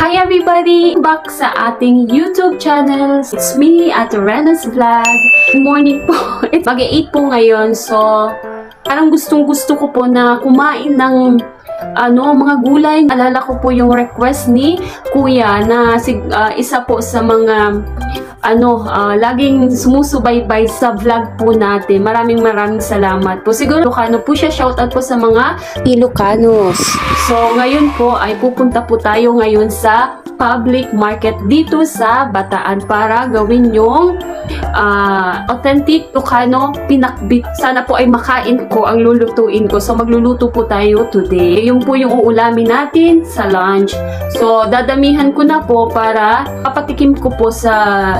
Hi everybody! Back sa ating YouTube channel. It's me, Ate Rena's Vlog. Good morning po. Mag-8 po ngayon. So, parang gustong-gusto ko po na kumain ng mga gulay. Alala ko po yung request ni Kuya na isa po sa mga laging sumusubaybay sa vlog po natin. Maraming salamat po. Siguro Ilocano po siya. Shoutout po sa mga Ilocanos. So, ngayon po ay pupunta po tayo ngayon sa public market dito sa Bataan para gawin yung authentic Ilocano pinakbit. Sana po ay makain ko ang lulutuin ko. So, magluluto po tayo today. Yung po yung uulamin natin sa lunch. So, dadamihan ko na po para papatikim ko po sa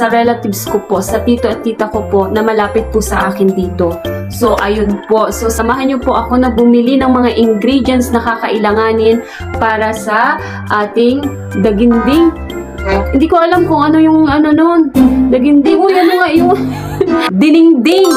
relatives ko po, sa tito at tita ko po na malapit po sa akin dito. So, ayun po. So, samahan niyo po ako na bumili ng mga ingredients na kakailanganin para sa ating daginding. Hindi ko alam kung ano yung nun. Daginding. Uy, ano nga yung dininding.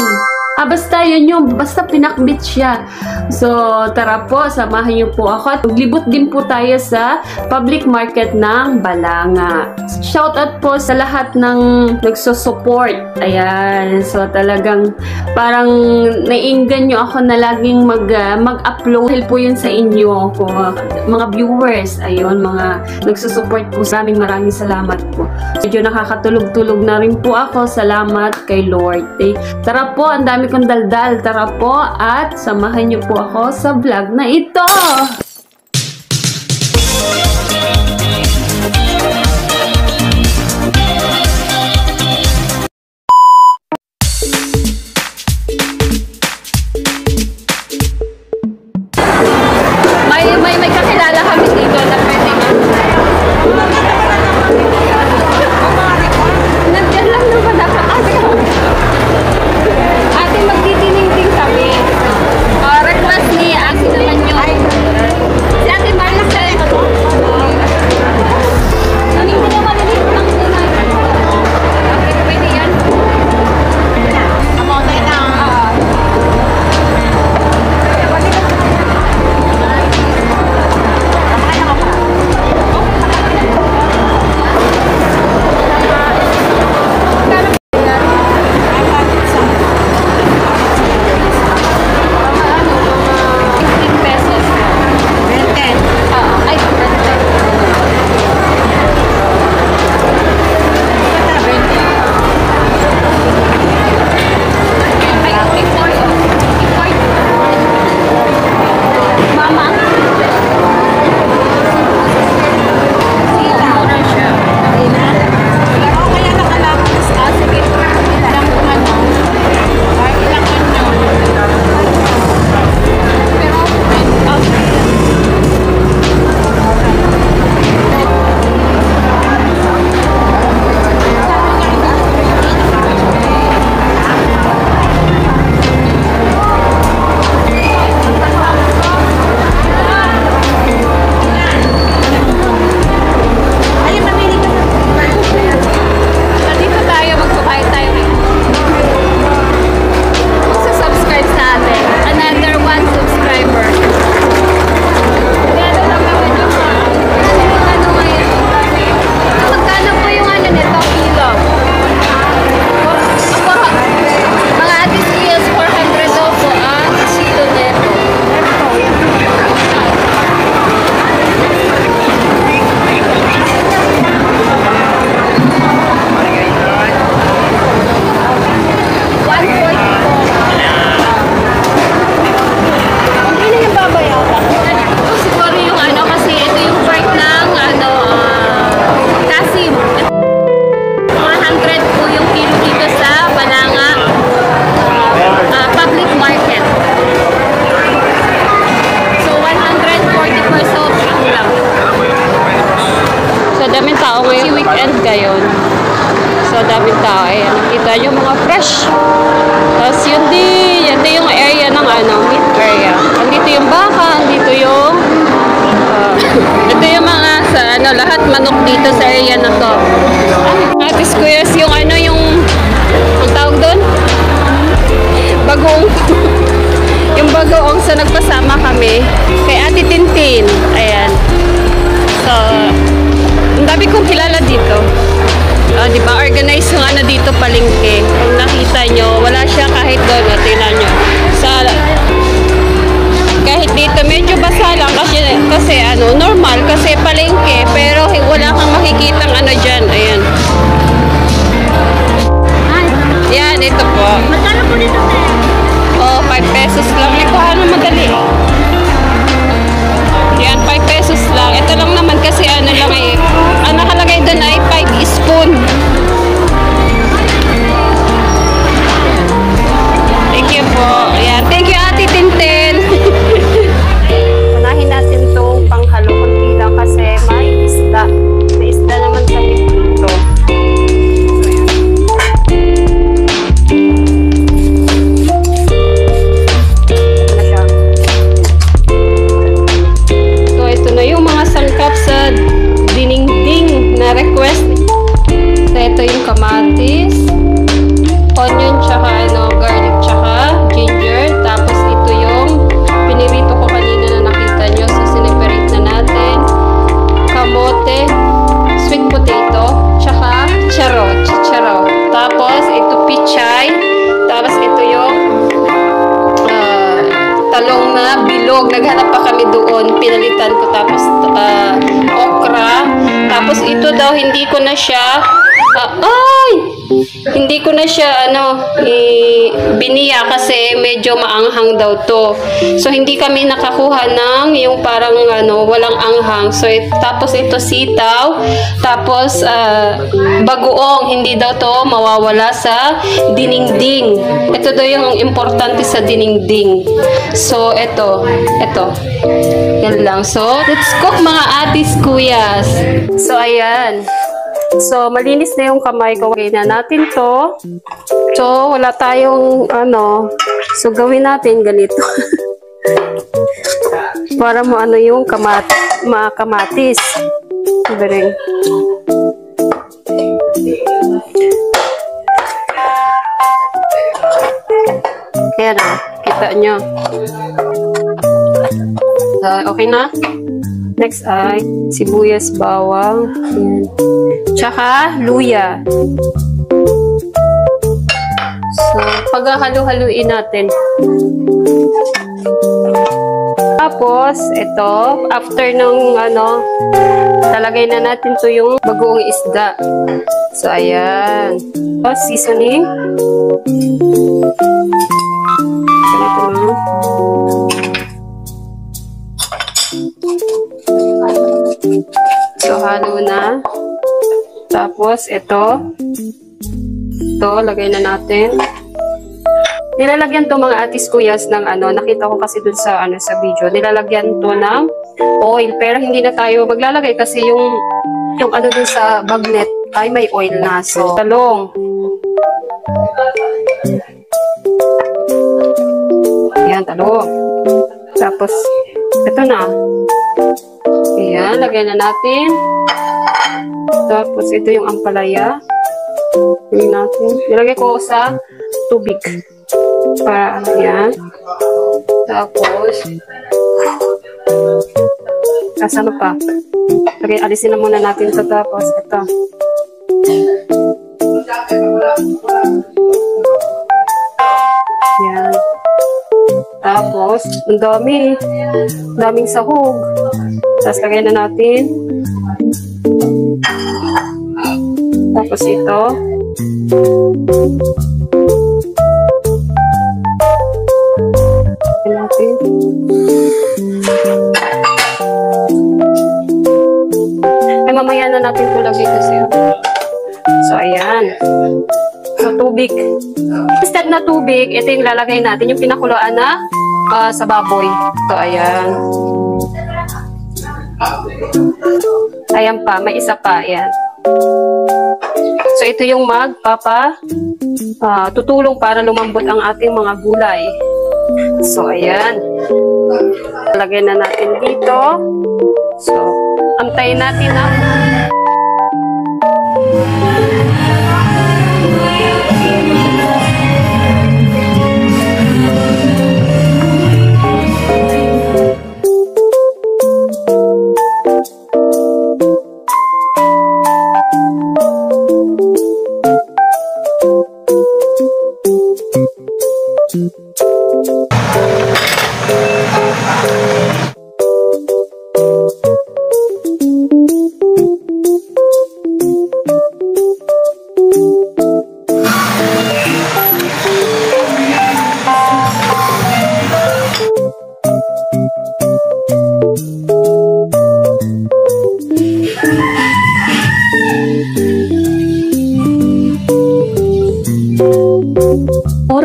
Basta yun yung, basta pinakbit siya. So, tara po, samahan niyo po ako. At maglibot din po tayo sa public market ng Balanga. Shoutout po sa lahat ng nagsusupport. Ayan. So, talagang parang naiinggan nyo ako na laging mag-upload. Dahil po yun sa inyo po. Mga viewers. Ayun, mga nagsusupport po. Maraming salamat po. Medyo nakakatulog-tulog na rin po ako. Salamat kay Lord. Tara po, ang dami kong daldal. Tara po at samahan niyo po ako sa vlog na ito. May kakilala kami dito na pwede nandiyan lang naman ate, magtitiningting kami. Request ni Asi naman yun. Si Ate Marla sa hindi mo na malilit lang muna. Okay, pwede yan. Okay na. So, daming tao. Ayan, nakita nyo mga fresh. Tapos, yun yung area ng meat area. Andito yung baka, andito yung ito yung mga lahat manok dito sa area na to. Ate Squares, yung yung ang tawag doon? Bagoong. Yung bagoong sa nagpasama kami kay Ate Tintin. Ayan. So, Dami kong kilala dito. Di ba? Organize yung ano dito, palengke. Kung nakita nyo, wala siya kahit doon. Tingnan nyo. Kahit dito, medyo basa lang kasi ano, normal. Kasi palengke, pero wala kang makikitang ano dyan. Ayan. Yan, ito po. Magkano po dito, sir? Oh, 5 pesos lang. Ikuha na madali. Yan, 5 pesos lang. Ito lang naman kasi ano lang eh. Ang nakalagay doon ay 5 spoon. Thank you po. Yan. Thank you, Ate Tintin. Unahin natin itong panghalo. Kunti lang kasi may isda. May isda naman kami dito. Ito na yung mga sangkap sa dinengdeng na request. So, ito yung kamatis, onion, tsaka ano, garlic, tsaka ginger. Tapos ito yung pinirito ko kanina na nakita nyo. So, sineperate na natin. Kamote, sweet potato, tsaka chicharo. Tapos ito pichay. Tapos ito yung talong na bilog. Naghanap pa kami doon. Pinalitan ko. Tapos okra. Tapos ito daw hindi ko na siya hindi ko na siya biniya kasi medyo maanghang daw to. So hindi kami nakakuha ng yung parang walang anghang. So tapos ito sitaw. Tapos bagoong, hindi daw to mawawala sa dinengdeng. Ito daw yung importante sa dinengdeng. So ito. Yan lang. So let's cook mga atis kuyas. So ayan. So, malinis na yung kamay ko. Gawin na natin to. So, wala tayong So, gawin natin ganito. Para mo yung mga kamatis. Ibaring. Kaya na. Kita nyo. Okay na? Next ay sibuyas, bawang. Ayan. Tsaka luya. So, paghahalo-haluin natin. Tapos, ito, after ng talagay na natin to yung bagoong isda. So, ayan. Tapos, seasoning. Ganito na. So, halo na. Tapos, ito, lagay na natin. Nilalagyan to mga atis kuyas ng nakita ko kasi dun sa video. Nilalagyan to ng oil. Pero hindi na tayo maglalagay kasi yung dun sa bagnet ay may oil na. So, talong. Ayan, talong. Tapos, ito na. Ayan, lagay na natin. Tapos, ito yung ampalaya. Nilagay ko sa tubig. Para yan. Tapos, ano pa? Alisin na muna natin ito. Tapos, ito. Yan. Tapos, ang daming sahog. Tapos, lagay na natin. Tapos, ito. Natin. Ay, mamaya na natin ito lagay kasi. So, ayan. So, tubig. Instead na tubig, ito yung lalagay natin. Yung pinakuloan na sa baboy. So, ayan. Ayan pa. May isa pa. Ayan. So, ito yung tutulong para lumambot ang ating mga gulay. So, ayan. Lagay na natin dito. So, antayin natin na.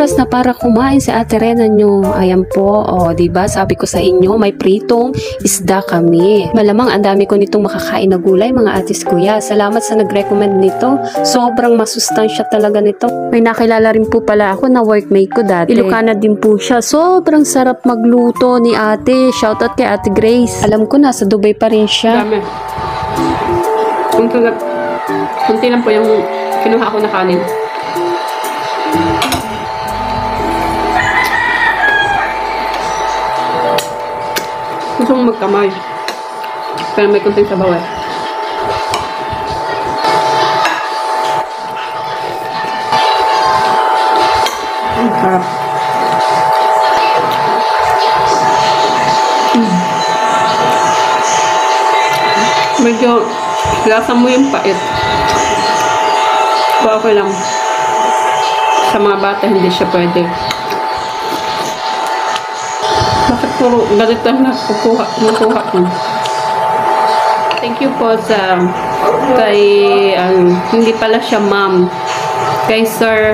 oras na para kumain si Ate Rena nyo. Ayan po, diba? Sabi ko sa inyo, may pritong isda kami. Malamang ang dami ko nitong makakain na gulay, mga atis kuya. Salamat sa nag-recommend nito. Sobrang masustansya talaga nito. May nakilala rin po pala ako na workmate ko dati. Ilocana din po siya. Sobrang sarap magluto ni ate. Shoutout kay Ate Grace. Alam ko nasa Dubai pa rin siya. Dami. Kunti lang po yung kinuha ko na kanin. Gusto mong magkamay. Pero may kunting sabaw eh. Ang sarap. Medyo lasa mo yung pait. So, okay lang. Sa mga bata, hindi siya pwede. Bakit puro galit lang na kukuha ko? Thank you po sa kay, hindi pala siya ma'am. Kay Sir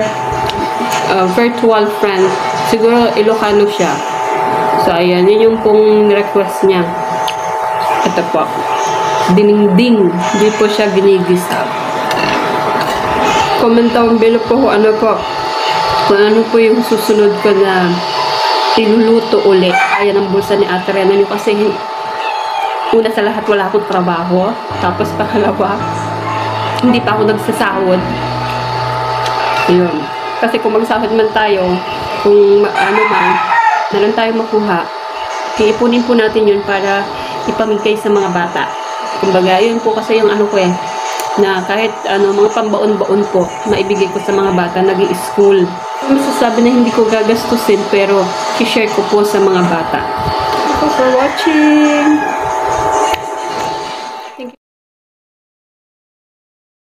virtual friend. Siguro Ilocano siya. So, ayan. Yun yung pong request niya. Ito po. Dinding. Hindi po siya ginigisa. Comment down below po kung ano po yung susunod ko na iluluto ulit. Ayan ang bulsa ni Ate Rena nyo kasi una sa lahat wala akong trabaho. Tapos pangalawa, hindi pa ako nagsasahod. Ayun. Kasi kung magsahod man tayo, kung meron tayong makuha, iipunin po natin yun para ipamigay sa mga bata. Kumbaga, yun po kasi yung na kahit mga pambaon-baon po, maibigay ko sa mga bata, nag-i-school. Masasabi na hindi ko gagastusin, pero i-share ko po sa mga bata. Thank you for watching!